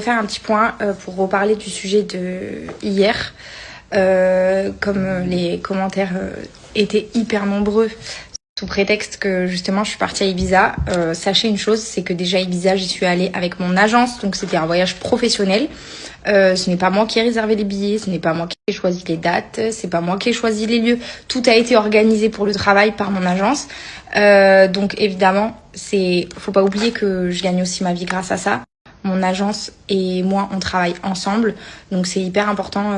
Faire un petit point pour reparler du sujet de hier. Comme les commentaires étaient hyper nombreux sous prétexte que justement je suis partie à Ibiza, sachez une chose, c'est que déjà Ibiza, j'y suis allée avec mon agence, donc c'était un voyage professionnel. Ce n'est pas moi qui ai réservé les billets, ce n'est pas moi qui ai choisi les dates, c'est pas moi qui ai choisi les lieux. Tout a été organisé pour le travail par mon agence. Donc évidemment, faut pas oublier que je gagne aussi ma vie grâce à ça. Mon agence et moi, on travaille ensemble, donc c'est hyper important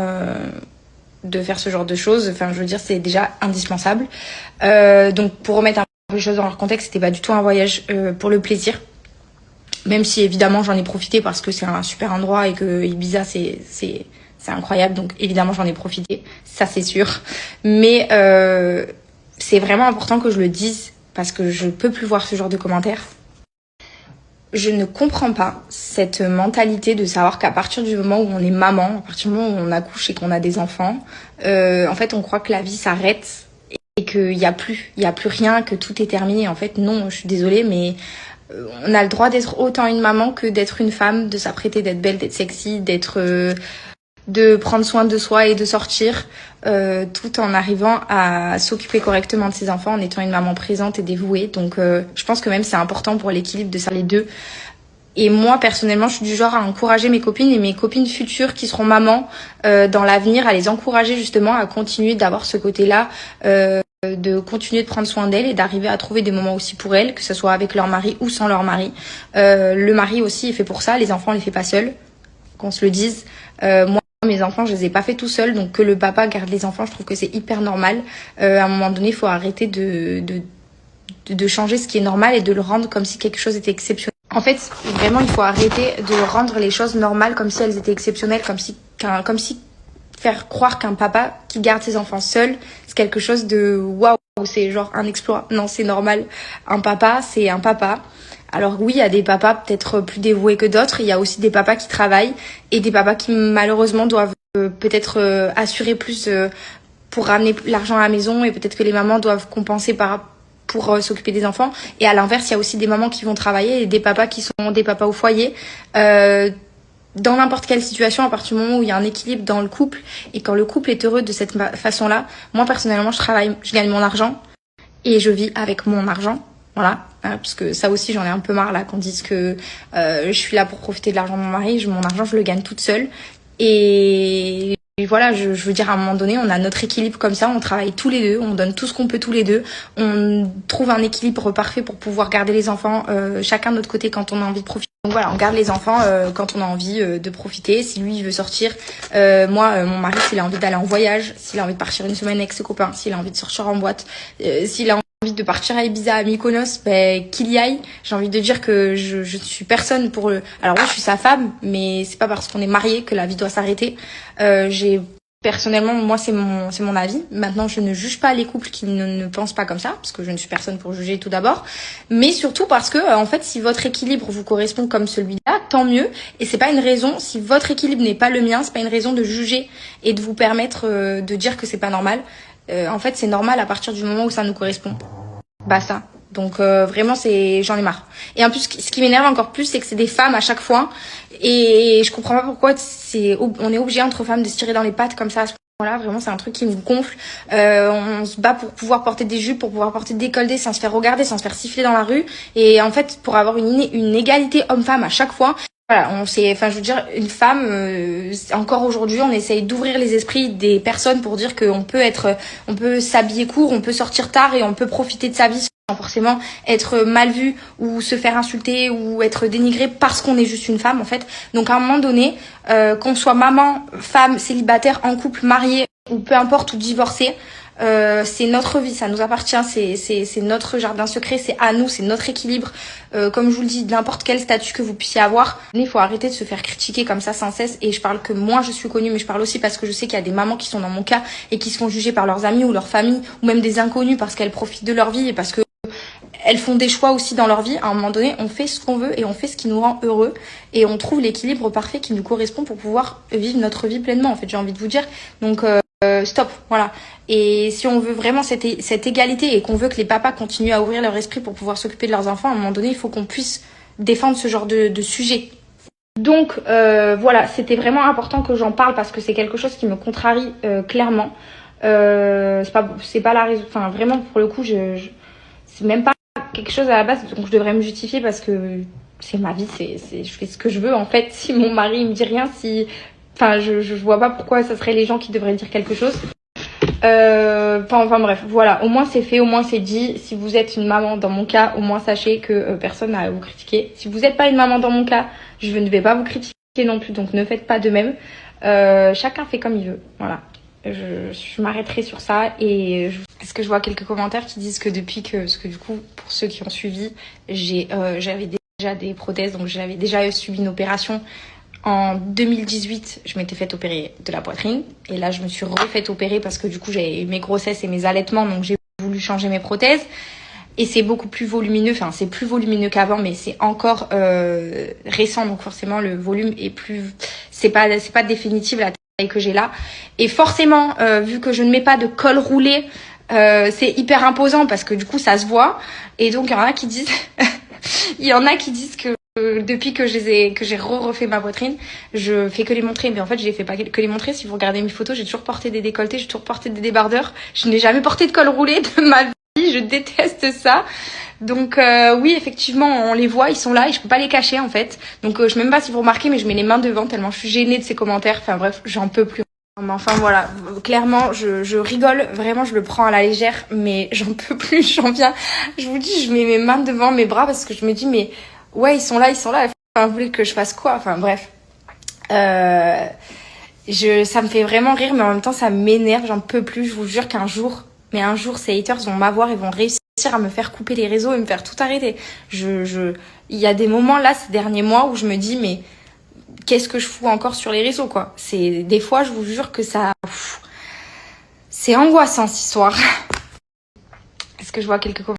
de faire ce genre de choses. Enfin, je veux dire, c'est déjà indispensable. Donc, pour remettre un peu les choses dans leur contexte, c'était pas du tout un voyage pour le plaisir. Même si, évidemment, j'en ai profité parce que c'est un super endroit et que Ibiza, c'est incroyable. Donc, évidemment, j'en ai profité. Ça, c'est sûr. Mais c'est vraiment important que je le dise parce que je peux plus voir ce genre de commentaires. Je ne comprends pas cette mentalité de savoir qu'à partir du moment où on est maman, à partir du moment où on accouche et qu'on a des enfants, en fait, on croit que la vie s'arrête et qu'il y a plus rien, que tout est terminé. En fait, non, je suis désolée, mais on a le droit d'être autant une maman que d'être une femme, de s'apprêter, d'être belle, d'être sexy, de prendre soin de soi et de sortir, tout en arrivant à s'occuper correctement de ses enfants, en étant une maman présente et dévouée. Donc je pense que même c'est important pour l'équilibre de ça les deux. Et moi personnellement, je suis du genre à encourager mes copines et mes copines futures qui seront mamans dans l'avenir, à les encourager justement à continuer d'avoir ce côté-là, de continuer de prendre soin d'elles et d'arriver à trouver des moments aussi pour elles, que ce soit avec leur mari ou sans leur mari. Le mari aussi est fait pour ça, les enfants on les fait pas seuls, qu'on se le dise. Moi, mes enfants, je les ai pas fait tout seuls, donc que le papa garde les enfants, je trouve que c'est hyper normal. À un moment donné, il faut arrêter de changer ce qui est normal et de le rendre comme si quelque chose était exceptionnel. En fait, vraiment, il faut arrêter de rendre les choses normales comme si elles étaient exceptionnelles, comme si faire croire qu'un papa qui garde ses enfants seul, c'est quelque chose de waouh, c'est genre un exploit. Non, c'est normal. Un papa, c'est un papa. Alors oui, il y a des papas peut-être plus dévoués que d'autres. Il y a aussi des papas qui travaillent et des papas qui malheureusement doivent peut-être assurer plus pour ramener l'argent à la maison, et peut-être que les mamans doivent compenser pour s'occuper des enfants. Et à l'inverse, il y a aussi des mamans qui vont travailler et des papas qui sont des papas au foyer. Dans n'importe quelle situation, à partir du moment où il y a un équilibre dans le couple et quand le couple est heureux de cette façon-là, moi personnellement, je travaille, je gagne mon argent et je vis avec mon argent. Voilà, parce que ça aussi j'en ai un peu marre là qu'on dise que je suis là pour profiter de l'argent de mon mari. Mon argent je le gagne toute seule et voilà, je veux dire, à un moment donné on a notre équilibre comme ça, on travaille tous les deux, on donne tout ce qu'on peut tous les deux, on trouve un équilibre parfait pour pouvoir garder les enfants chacun de notre côté quand on a envie de profiter. Donc voilà, on garde les enfants quand on a envie de profiter. Si lui il veut sortir, moi mon mari s'il a envie d'aller en voyage, s'il a envie de partir une semaine avec ses copains, s'il a envie de sortir en boîte, s'il a envie de partir à Ibiza, à Mykonos, qu'il y aille. J'ai envie de dire que je suis personne pour le... Alors oui, je suis sa femme, mais c'est pas parce qu'on est mariés que la vie doit s'arrêter. Personnellement, moi, c'est mon avis. Maintenant, je ne juge pas les couples qui ne pensent pas comme ça, parce que je ne suis personne pour juger tout d'abord. Mais surtout parce que, en fait, si votre équilibre vous correspond comme celui-là, tant mieux. Et c'est pas une raison, si votre équilibre n'est pas le mien, c'est pas une raison de juger et de vous permettre de dire que c'est pas normal. En fait, c'est normal à partir du moment où ça nous correspond. Bah ça. Donc vraiment, j'en ai marre. Et en plus, ce qui m'énerve encore plus, c'est que c'est des femmes à chaque fois. Et je comprends pas pourquoi on est obligé entre femmes de se tirer dans les pattes comme ça à ce moment-là. Vraiment, c'est un truc qui me gonfle. On se bat pour pouvoir porter des jupes, pour pouvoir porter des décolletés sans se faire regarder, sans se faire siffler dans la rue. Et en fait, pour avoir une égalité homme-femme à chaque fois. Voilà, je veux dire, une femme, encore aujourd'hui, on essaye d'ouvrir les esprits des personnes pour dire qu'on peut s'habiller court, on peut sortir tard et on peut profiter de sa vie sans forcément être mal vu ou se faire insulter ou être dénigré parce qu'on est juste une femme, en fait. Donc, à un moment donné, qu'on soit maman, femme, célibataire, en couple, mariée ou peu importe, ou divorcée, c'est notre vie, ça nous appartient, c'est notre jardin secret, c'est à nous, c'est notre équilibre. Comme je vous le dis, n'importe quel statut que vous puissiez avoir, il faut arrêter de se faire critiquer comme ça sans cesse. Et je parle que moi je suis connue, mais je parle aussi parce que je sais qu'il y a des mamans qui sont dans mon cas et qui se font juger par leurs amis ou leur famille ou même des inconnus parce qu'elles profitent de leur vie et parce que elles font des choix aussi dans leur vie. À un moment donné, on fait ce qu'on veut et on fait ce qui nous rend heureux et on trouve l'équilibre parfait qui nous correspond pour pouvoir vivre notre vie pleinement, en fait, j'ai envie de vous dire. Donc stop, voilà. Et si on veut vraiment cette égalité et qu'on veut que les papas continuent à ouvrir leur esprit pour pouvoir s'occuper de leurs enfants, à un moment donné, il faut qu'on puisse défendre ce genre de sujet. Donc voilà, c'était vraiment important que j'en parle parce que c'est quelque chose qui me contrarie clairement. C'est pas la raison, enfin vraiment pour le coup, c'est même pas quelque chose à la base donc je devrais me justifier parce que c'est ma vie, je fais ce que je veux en fait. Si mon mari il me dit rien, enfin je vois pas pourquoi ça serait les gens qui devraient dire quelque chose. Enfin bref, voilà, au moins c'est fait, au moins c'est dit. Si vous êtes une maman dans mon cas, au moins sachez que personne n'a à vous critiquer. Si vous n'êtes pas une maman dans mon cas, je ne vais pas vous critiquer non plus, donc ne faites pas de même. Chacun fait comme il veut, voilà. Je m'arrêterai sur ça est-ce que je vois quelques commentaires qui disent que parce que du coup pour ceux qui ont suivi, j'avais déjà des prothèses, donc j'avais déjà subi une opération. En 2018, je m'étais fait opérer de la poitrine. Et là, je me suis refaite opérer parce que du coup, j'avais eu mes grossesses et mes allaitements. Donc, j'ai voulu changer mes prothèses. Et c'est beaucoup plus volumineux. Enfin, c'est plus volumineux qu'avant, mais c'est encore récent. Donc, forcément, le volume est plus... C'est pas définitif la taille que j'ai là. Et forcément, vu que je ne mets pas de col roulé, c'est hyper imposant parce que du coup, ça se voit. Et donc, il y en a qui disent... il y en a qui disent que depuis que j'ai refait ma poitrine, je fais que les montrer. Mais en fait, je les fais pas que les montrer. Si vous regardez mes photos, j'ai toujours porté des décolletés, j'ai toujours porté des débardeurs. Je n'ai jamais porté de col roulé de ma vie. Je déteste ça. Donc oui, effectivement, on les voit, ils sont là et je peux pas les cacher en fait. Donc je sais même pas si vous remarquez, mais je mets les mains devant tellement je suis gênée de ces commentaires. Enfin bref, j'en peux plus. Mais enfin voilà, clairement, je rigole, vraiment, je le prends à la légère, mais j'en peux plus, j'en viens. Je vous dis, je mets mes mains devant mes bras parce que je me dis, mais ouais, ils sont là. Enfin, vous voulez que je fasse quoi? Enfin bref. Ça me fait vraiment rire, mais en même temps, ça m'énerve, j'en peux plus. Je vous jure qu'un jour, ces haters vont m'avoir et vont réussir à me faire couper les réseaux et me faire tout arrêter. Il y a des moments là, ces derniers mois, où je me dis, mais qu'est-ce que je fous encore sur les réseaux, quoi. Des fois, je vous jure que c'est angoissant, cette histoire. Est-ce que je vois quelques commentaires?